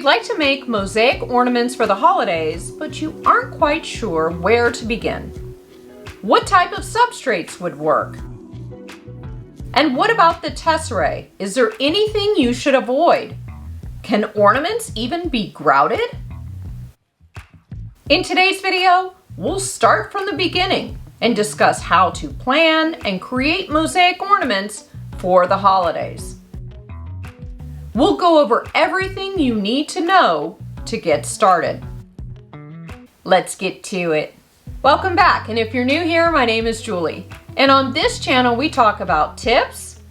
you'd like to make mosaic ornaments for the holidays, but you aren't quite sure where to begin. What type of substrates would work? And what about the tesserae? Is there anything you should avoid? Can ornaments even be grouted? In today's video, we'll start from the beginning and discuss how to plan and create mosaic ornaments for the holidays. We'll go over everything you need to know to get started. Let's get to it. Welcome back, and if you're new here, my name is Julie. And on this channel, we talk about tips,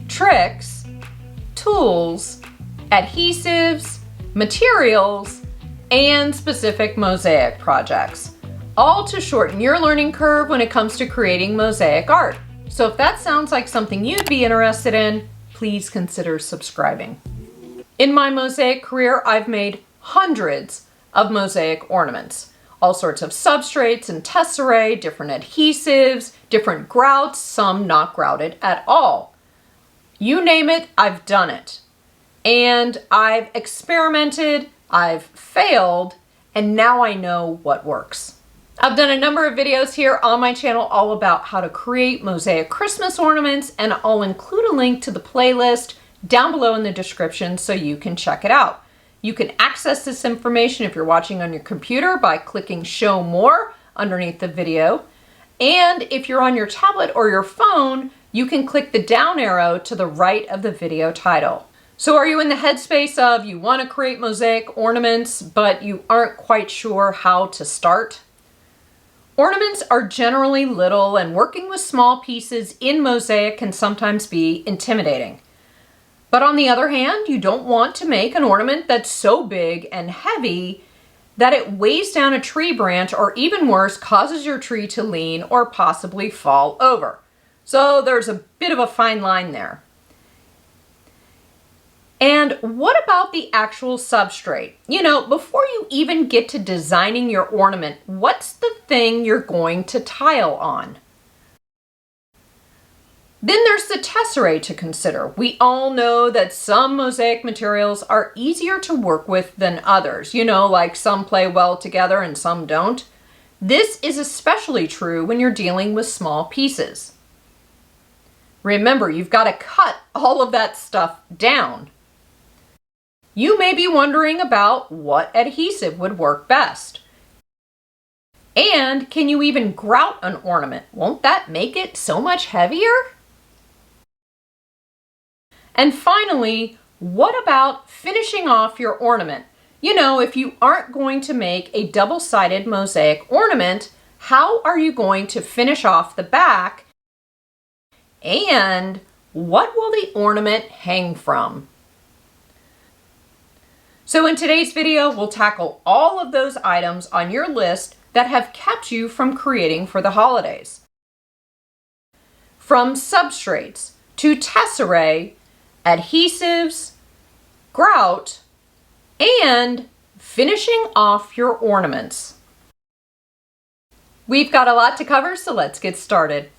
tricks, tools, adhesives, materials, and specific mosaic projects, all to shorten your learning curve when it comes to creating mosaic art. So if that sounds like something you'd be interested in, please consider subscribing. In my mosaic career, I've made hundreds of mosaic ornaments. All sorts of substrates and tesserae, different adhesives, different grouts, some not grouted at all. You name it, I've done it. And I've experimented, I've failed, and now I know what works. I've done a number of videos here on my channel all about how to create mosaic Christmas ornaments, and I'll include a link to the playlist down below in the description so you can check it out. You can access this information if you're watching on your computer by clicking Show More underneath the video. And if you're on your tablet or your phone, you can click the down arrow to the right of the video title. So are you in the headspace of you want to create mosaic ornaments, but you aren't quite sure how to start? Ornaments are generally little, and working with small pieces in mosaic can sometimes be intimidating. But on the other hand, you don't want to make an ornament that's so big and heavy that it weighs down a tree branch, or even worse, causes your tree to lean or possibly fall over. So there's a bit of a fine line there. And what about the actual substrate? You know, before you even get to designing your ornament, what's the thing you're going to tile on? Then there's the tesserae to consider. We all know that some mosaic materials are easier to work with than others. You know, like some play well together and some don't. This is especially true when you're dealing with small pieces. Remember, you've got to cut all of that stuff down. You may be wondering about what adhesive would work best. And can you even grout an ornament? Won't that make it so much heavier? And finally, what about finishing off your ornament? You know, if you aren't going to make a double-sided mosaic ornament, how are you going to finish off the back? And what will the ornament hang from? So in today's video, we'll tackle all of those items on your list that have kept you from creating for the holidays. From substrates to tesserae, adhesives, grout, and finishing off your ornaments. We've got a lot to cover, so let's get started.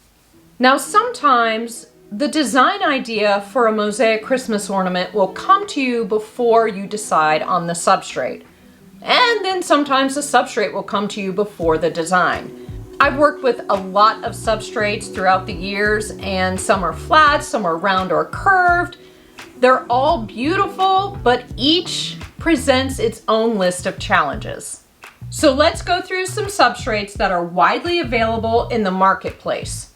Now, sometimes the design idea for a mosaic Christmas ornament will come to you before you decide on the substrate. And then sometimes the substrate will come to you before the design. I've worked with a lot of substrates throughout the years, and some are flat, some are round or curved. They're all beautiful, but each presents its own list of challenges. So let's go through some substrates that are widely available in the marketplace.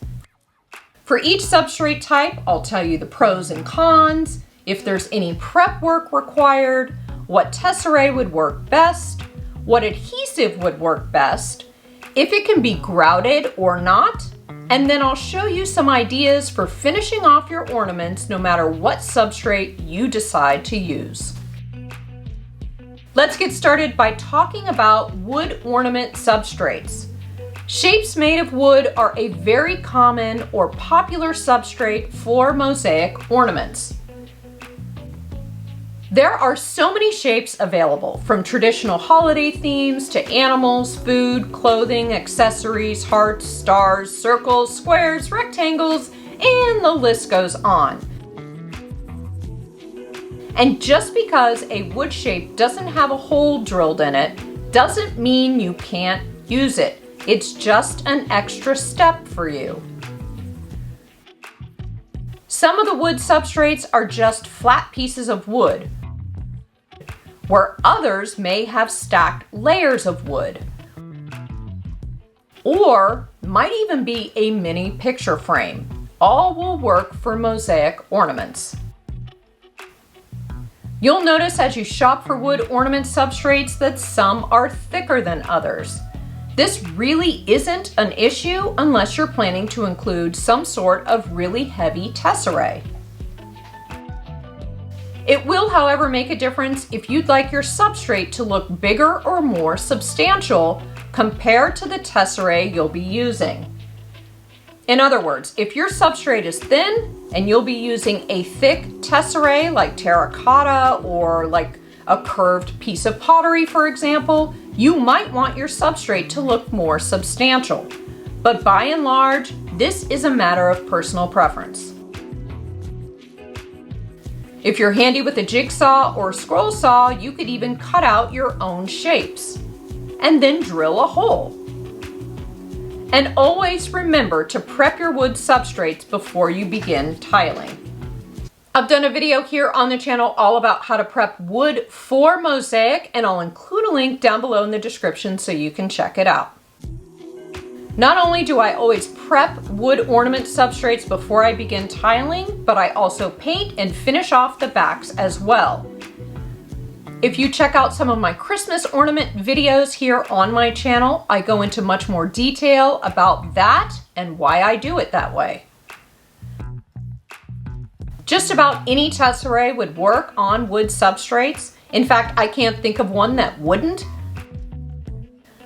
For each substrate type, I'll tell you the pros and cons, if there's any prep work required, what tesserae would work best, what adhesive would work best, if it can be grouted or not, and then I'll show you some ideas for finishing off your ornaments no matter what substrate you decide to use. Let's get started by talking about wood ornament substrates. Shapes made of wood are a very common or popular substrate for mosaic ornaments. There are so many shapes available, from traditional holiday themes to animals, food, clothing, accessories, hearts, stars, circles, squares, rectangles, and the list goes on. And just because a wood shape doesn't have a hole drilled in it, doesn't mean you can't use it. It's just an extra step for you. Some of the wood substrates are just flat pieces of wood, where others may have stacked layers of wood, or might even be a mini picture frame. All will work for mosaic ornaments. You'll notice as you shop for wood ornament substrates that some are thicker than others. This really isn't an issue unless you're planning to include some sort of really heavy tesserae. It will, however, make a difference if you'd like your substrate to look bigger or more substantial compared to the tesserae you'll be using. In other words, if your substrate is thin and you'll be using a thick tesserae like terracotta or like a curved piece of pottery, for example, you might want your substrate to look more substantial. But by and large, this is a matter of personal preference. If you're handy with a jigsaw or scroll saw, you could even cut out your own shapes and then drill a hole. And always remember to prep your wood substrates before you begin tiling. I've done a video here on the channel all about how to prep wood for mosaic, and I'll include a link down below in the description so you can check it out. Not only do I always prep wood ornament substrates before I begin tiling, but I also paint and finish off the backs as well. If you check out some of my Christmas ornament videos here on my channel, I go into much more detail about that and why I do it that way. Just about any tesserae would work on wood substrates. In fact, I can't think of one that wouldn't.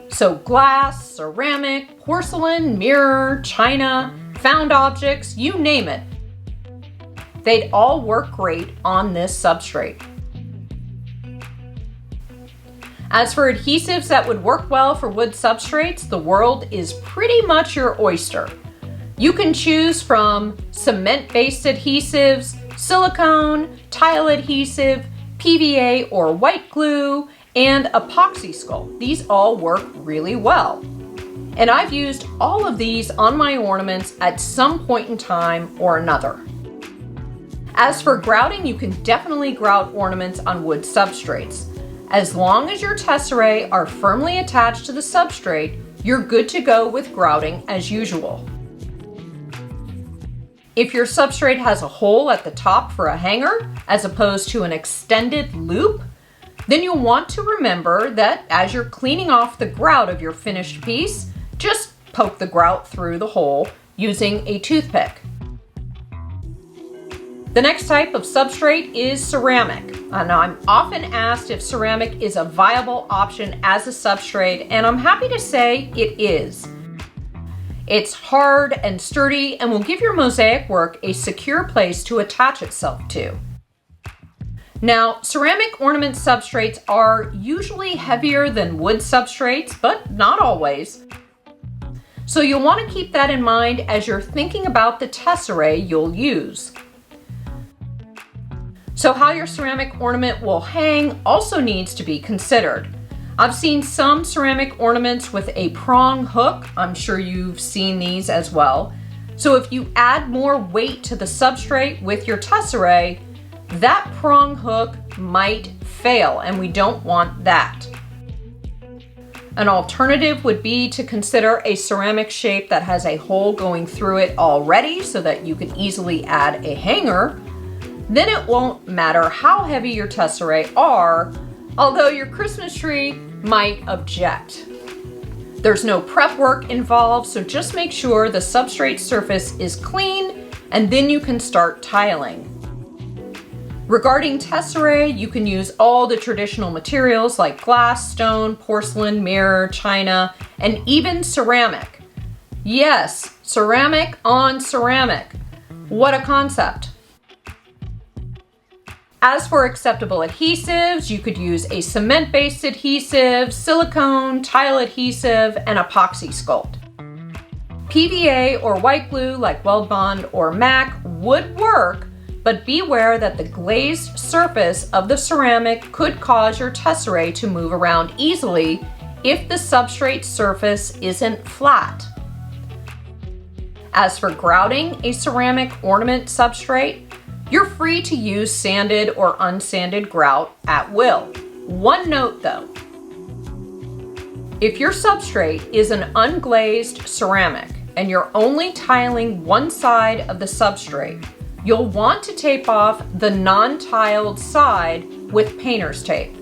So glass, ceramic, porcelain, mirror, china, found objects, you name it. They'd all work great on this substrate. As for adhesives that would work well for wood substrates, the world is pretty much your oyster. You can choose from cement-based adhesives, silicone, tile adhesive, PVA or white glue, and epoxy sculpt. These all work really well. And I've used all of these on my ornaments at some point in time or another. As for grouting, you can definitely grout ornaments on wood substrates. As long as your tesserae are firmly attached to the substrate, you're good to go with grouting as usual. If your substrate has a hole at the top for a hanger, as opposed to an extended loop, then you'll want to remember that as you're cleaning off the grout of your finished piece, just poke the grout through the hole using a toothpick. The next type of substrate is ceramic. Now, I'm often asked if ceramic is a viable option as a substrate, and I'm happy to say it is. It's hard and sturdy and will give your mosaic work a secure place to attach itself to. Now, ceramic ornament substrates are usually heavier than wood substrates, but not always. So you'll want to keep that in mind as you're thinking about the tesserae you'll use. So how your ceramic ornament will hang also needs to be considered. I've seen some ceramic ornaments with a prong hook. I'm sure you've seen these as well. So if you add more weight to the substrate with your tesserae, that prong hook might fail, and we don't want that. An alternative would be to consider a ceramic shape that has a hole going through it already so that you can easily add a hanger. Then it won't matter how heavy your tesserae are, although your Christmas tree might object. There's no prep work involved, so just make sure the substrate surface is clean and then you can start tiling. Regarding tesserae, you can use all the traditional materials like glass, stone, porcelain, mirror, china, and even ceramic. Yes, ceramic on ceramic. What a concept. As for acceptable adhesives, you could use a cement-based adhesive, silicone, tile adhesive, and epoxy sculpt. PVA or white glue like Weilbacher or Mache would work, but beware that the glazed surface of the ceramic could cause your tesserae to move around easily if the substrate surface isn't flat. As for grouting a ceramic ornament substrate, you're free to use sanded or unsanded grout at will. One note though, if your substrate is an unglazed ceramic and you're only tiling one side of the substrate, you'll want to tape off the non-tiled side with painter's tape.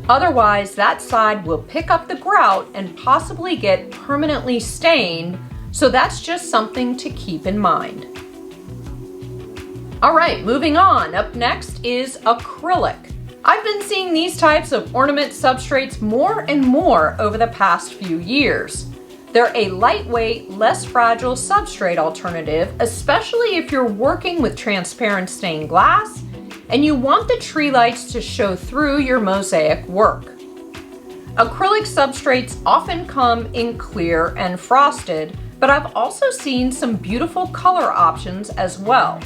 Otherwise, that side will pick up the grout and possibly get permanently stained, so that's just something to keep in mind. All right, moving on. Up next is acrylic. I've been seeing these types of ornament substrates more and more over the past few years. They're a lightweight, less fragile substrate alternative, especially if you're working with transparent stained glass and you want the tree lights to show through your mosaic work. Acrylic substrates often come in clear and frosted, but I've also seen some beautiful color options as well.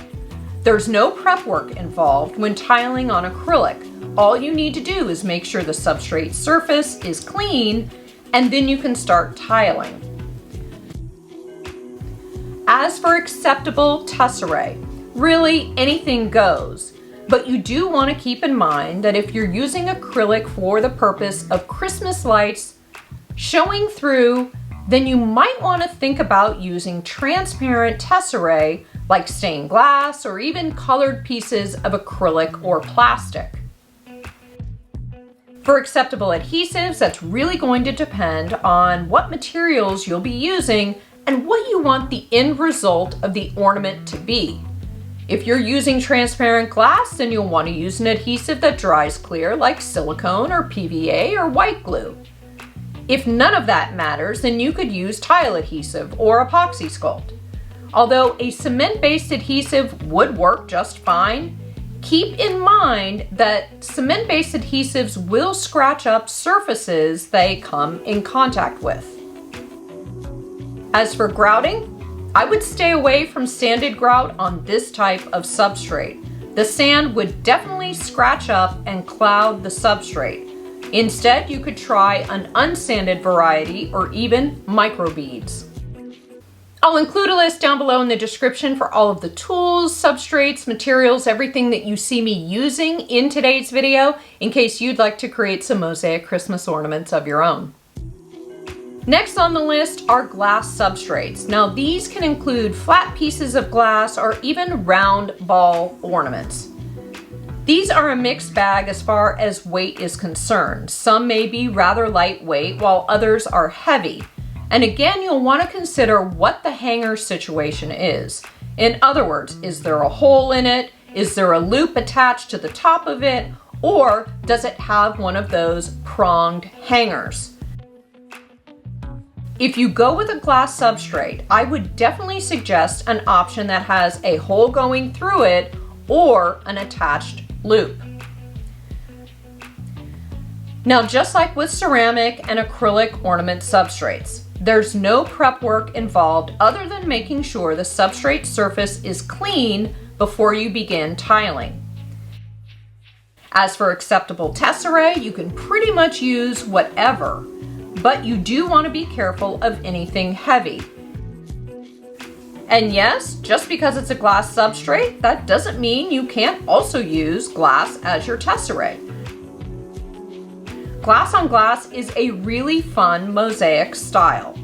There's no prep work involved when tiling on acrylic. All you need to do is make sure the substrate surface is clean, and then you can start tiling. As for acceptable tesserae, really anything goes, but you do want to keep in mind that if you're using acrylic for the purpose of Christmas lights showing through, then you might want to think about using transparent tesserae like stained glass or even colored pieces of acrylic or plastic. For acceptable adhesives, that's really going to depend on what materials you'll be using and what you want the end result of the ornament to be. If you're using transparent glass, then you'll want to use an adhesive that dries clear like silicone or PVA or white glue. If none of that matters, then you could use tile adhesive or epoxy sculpt. Although a cement-based adhesive would work just fine, keep in mind that cement-based adhesives will scratch up surfaces they come in contact with. As for grouting, I would stay away from sanded grout on this type of substrate. The sand would definitely scratch up and cloud the substrate. Instead, you could try an unsanded variety or even microbeads. I'll include a list down below in the description for all of the tools, substrates, materials, everything that you see me using in today's video in case you'd like to create some mosaic Christmas ornaments of your own. Next on the list are glass substrates. Now these can include flat pieces of glass or even round ball ornaments. These are a mixed bag as far as weight is concerned. Some may be rather lightweight while others are heavy. And again, you'll want to consider what the hanger situation is. In other words, is there a hole in it? Is there a loop attached to the top of it? Or does it have one of those pronged hangers? If you go with a glass substrate, I would definitely suggest an option that has a hole going through it or an attached loop. Now, just like with ceramic and acrylic ornament substrates, there's no prep work involved other than making sure the substrate surface is clean before you begin tiling. As for acceptable tesserae, you can pretty much use whatever, but you do want to be careful of anything heavy. And yes, just because it's a glass substrate, that doesn't mean you can't also use glass as your tesserae. Glass on glass is a really fun mosaic style.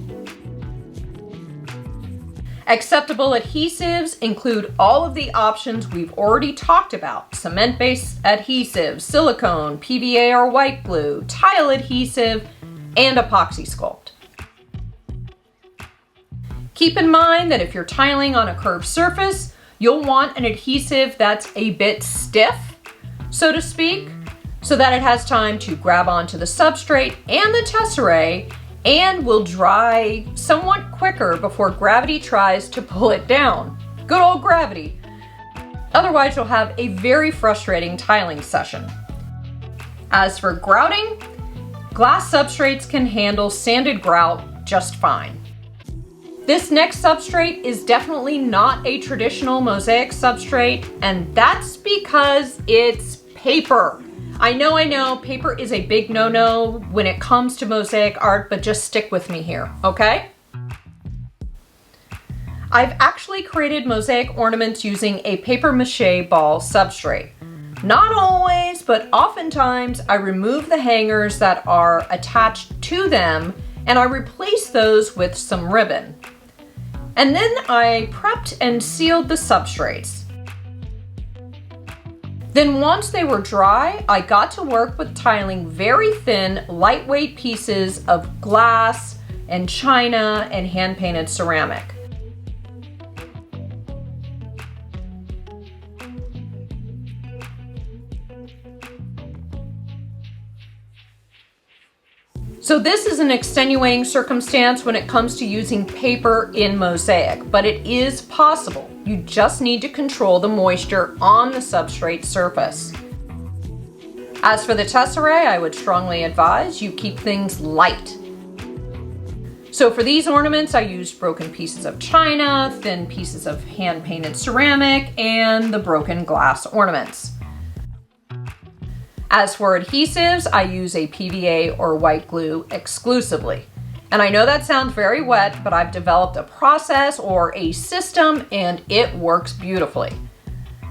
Acceptable adhesives include all of the options we've already talked about: cement-based adhesive, silicone, PVA or white glue, tile adhesive, and epoxy sculpt. Keep in mind that if you're tiling on a curved surface, you'll want an adhesive that's a bit stiff, so to speak, so that it has time to grab onto the substrate and the tesserae and will dry somewhat quicker before gravity tries to pull it down. Good old gravity. Otherwise, you'll have a very frustrating tiling session. As for grouting, glass substrates can handle sanded grout just fine. This next substrate is definitely not a traditional mosaic substrate, and that's because it's paper. I know, paper is a big no-no when it comes to mosaic art, but just stick with me here, okay? I've actually created mosaic ornaments using a paper mache ball substrate. Not always, but oftentimes I remove the hangers that are attached to them and I replace those with some ribbon. And then I prepped and sealed the substrates. Then once they were dry, I got to work with tiling very thin, lightweight pieces of glass and china and hand-painted ceramic. So this is an extenuating circumstance when it comes to using paper in mosaic, but it is possible. You just need to control the moisture on the substrate surface. As for the tesserae, I would strongly advise you keep things light. So for these ornaments, I used broken pieces of china, thin pieces of hand-painted ceramic, and the broken glass ornaments. As for adhesives, I use a PVA or white glue exclusively. And I know that sounds very wet, but I've developed a process or a system and it works beautifully.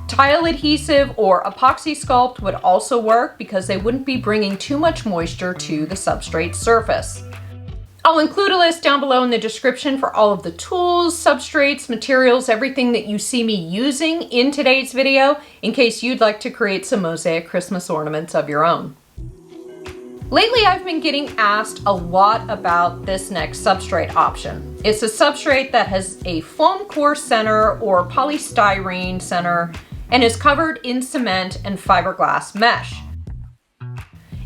Tile adhesive or epoxy sculpt would also work because they wouldn't be bringing too much moisture to the substrate surface. I'll include a list down below in the description for all of the tools, substrates, materials, everything that you see me using in today's video in case you'd like to create some mosaic Christmas ornaments of your own. Lately, I've been getting asked a lot about this next substrate option. It's a substrate that has a foam core center or polystyrene center and is covered in cement and fiberglass mesh.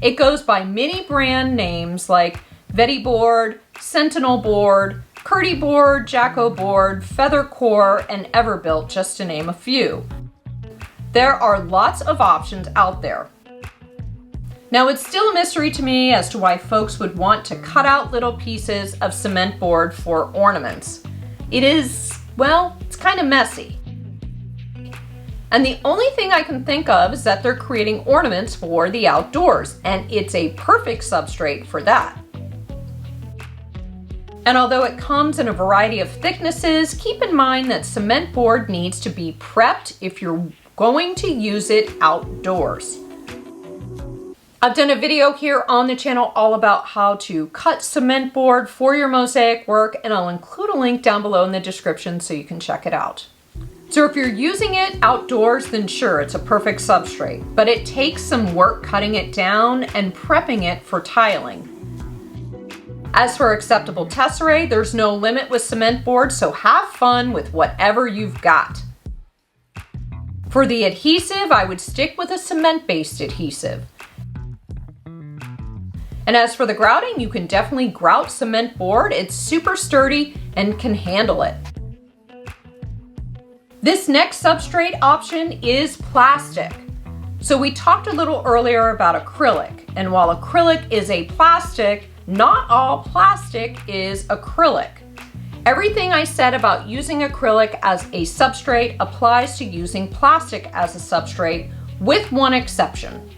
It goes by many brand names like Veti board, Sentinel board, Curdy board, Jacko board, Feather core, and Everbuilt, just to name a few. There are lots of options out there. Now, it's still a mystery to me as to why folks would want to cut out little pieces of cement board for ornaments. It is, well, it's kind of messy. And the only thing I can think of is that they're creating ornaments for the outdoors, and it's a perfect substrate for that. And although it comes in a variety of thicknesses, keep in mind that cement board needs to be prepped if you're going to use it outdoors. I've done a video here on the channel all about how to cut cement board for your mosaic work, and I'll include a link down below in the description so you can check it out. So if you're using it outdoors, then sure, it's a perfect substrate, but it takes some work cutting it down and prepping it for tiling. As for acceptable tesserae, there's no limit with cement board, so have fun with whatever you've got. For the adhesive, I would stick with a cement-based adhesive. And as for the grouting, you can definitely grout cement board. It's super sturdy and can handle it. This next substrate option is plastic. So we talked a little earlier about acrylic, and while acrylic is a plastic, not all plastic is acrylic. Everything I said about using acrylic as a substrate applies to using plastic as a substrate, with one exception.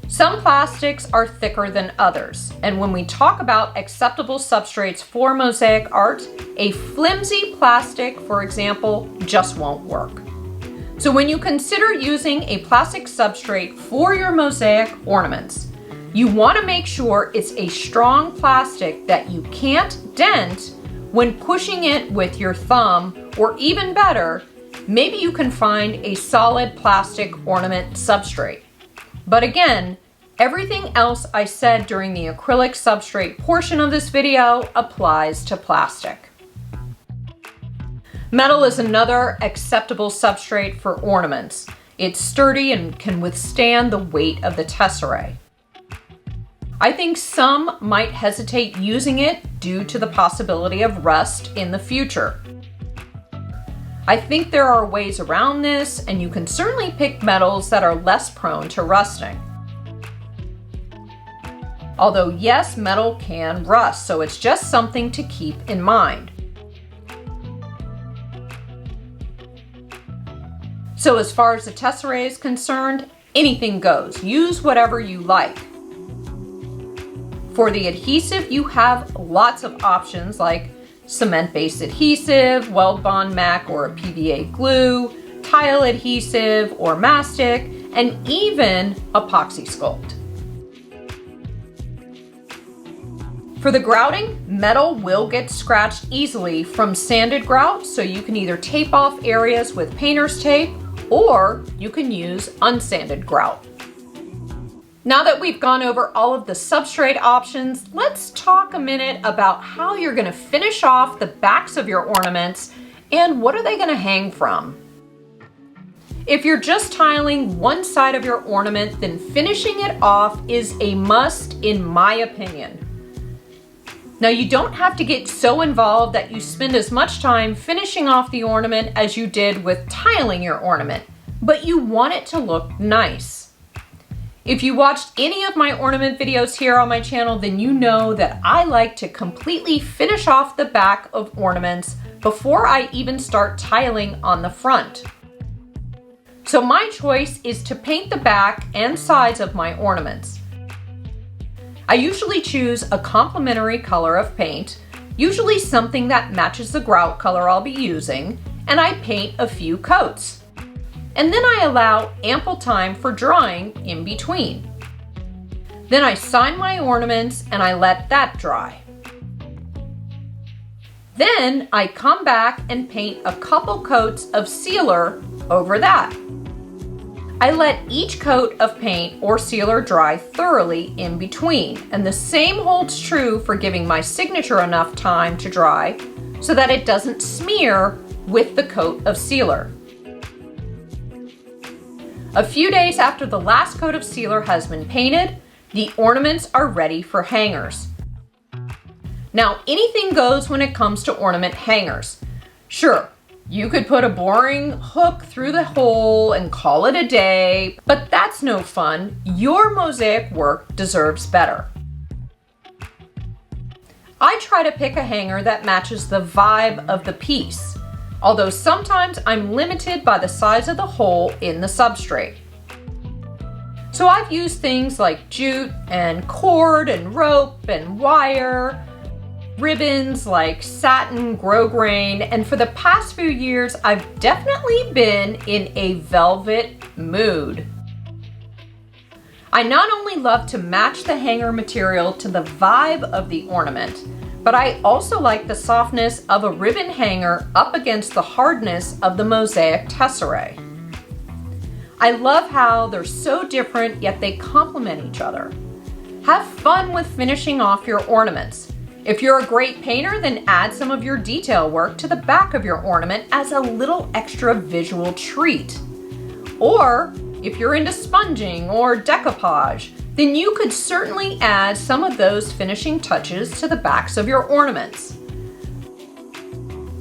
Some plastics are thicker than others, and when we talk about acceptable substrates for mosaic art, a flimsy plastic, for example, just won't work. So when you consider using a plastic substrate for your mosaic ornaments, you want to make sure it's a strong plastic that you can't dent when pushing it with your thumb, or even better, maybe you can find a solid plastic ornament substrate. But again, everything else I said during the acrylic substrate portion of this video applies to plastic. Metal is another acceptable substrate for ornaments. It's sturdy and can withstand the weight of the tesserae. I think some might hesitate using it due to the possibility of rust in the future. I think there are ways around this, and you can certainly pick metals that are less prone to rusting. Although yes, metal can rust, so it's just something to keep in mind. So as far as the tesserae is concerned, anything goes. Use whatever you like. For the adhesive, you have lots of options like cement-based adhesive, weld bond Mache or a PVA glue, tile adhesive or mastic, and even epoxy sculpt. For the grouting, metal will get scratched easily from sanded grout, so you can either tape off areas with painter's tape or you can use unsanded grout. Now that we've gone over all of the substrate options, let's talk a minute about how you're going to finish off the backs of your ornaments and what are they going to hang from. If you're just tiling one side of your ornament, then finishing it off is a must in my opinion. Now you don't have to get so involved that you spend as much time finishing off the ornament as you did with tiling your ornament, but you want it to look nice. If you watched any of my ornament videos here on my channel, then you know that I like to completely finish off the back of ornaments before I even start tiling on the front. So my choice is to paint the back and sides of my ornaments. I usually choose a complementary color of paint, usually something that matches the grout color I'll be using, and I paint a few coats. And then I allow ample time for drying in between. Then I sign my ornaments and I let that dry. Then I come back and paint a couple coats of sealer over that. I let each coat of paint or sealer dry thoroughly in between, and the same holds true for giving my signature enough time to dry so that it doesn't smear with the coat of sealer. A few days after the last coat of sealer has been painted, the ornaments are ready for hangers. Now, anything goes when it comes to ornament hangers. Sure, you could put a boring hook through the hole and call it a day, but that's no fun. Your mosaic work deserves better. I try to pick a hanger that matches the vibe of the piece, although sometimes I'm limited by the size of the hole in the substrate. So I've used things like jute and cord and rope and wire, ribbons like satin, grosgrain, and for the past few years, I've definitely been in a velvet mood. I not only love to match the hanger material to the vibe of the ornament, but I also like the softness of a ribbon hanger up against the hardness of the mosaic tesserae. I love how they're so different, yet they complement each other. Have fun with finishing off your ornaments. If you're a great painter, then add some of your detail work to the back of your ornament as a little extra visual treat. Or if you're into sponging or decoupage, then you could certainly add some of those finishing touches to the backs of your ornaments.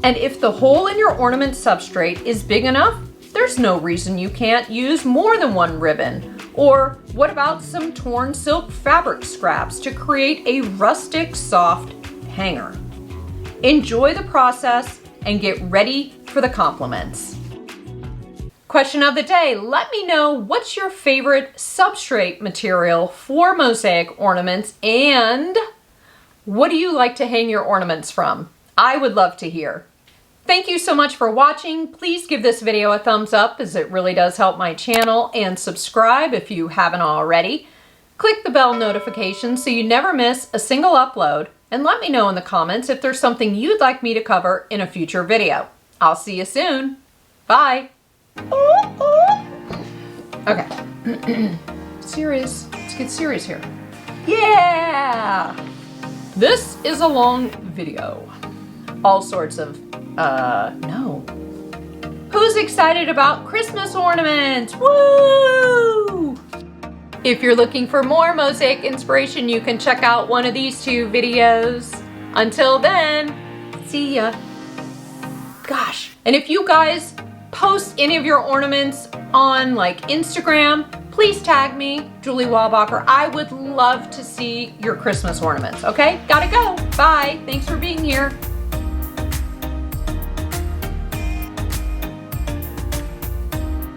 And if the hole in your ornament substrate is big enough, there's no reason you can't use more than one ribbon. Or what about some torn silk fabric scraps to create a rustic, soft hanger? Enjoy the process and get ready for the compliments. Question of the day, let me know what's your favorite substrate material for mosaic ornaments and what do you like to hang your ornaments from? I would love to hear. Thank you so much for watching. Please give this video a thumbs up as it really does help my channel, and subscribe if you haven't already. Click the bell notification so you never miss a single upload, and let me know in the comments if there's something you'd like me to cover in a future video. I'll see you soon. Bye. Okay. Serious. Let's get serious here. Yeah! This is a long video. All sorts of no. Who's excited about Christmas ornaments? Woo! If you're looking for more mosaic inspiration, you can check out one of these two videos. Until then, see ya. Gosh, and if you guys post any of your ornaments on like Instagram, please tag me, Julie Weilbacher. I would love to see your Christmas ornaments, okay? Gotta go. Bye. Thanks for being here.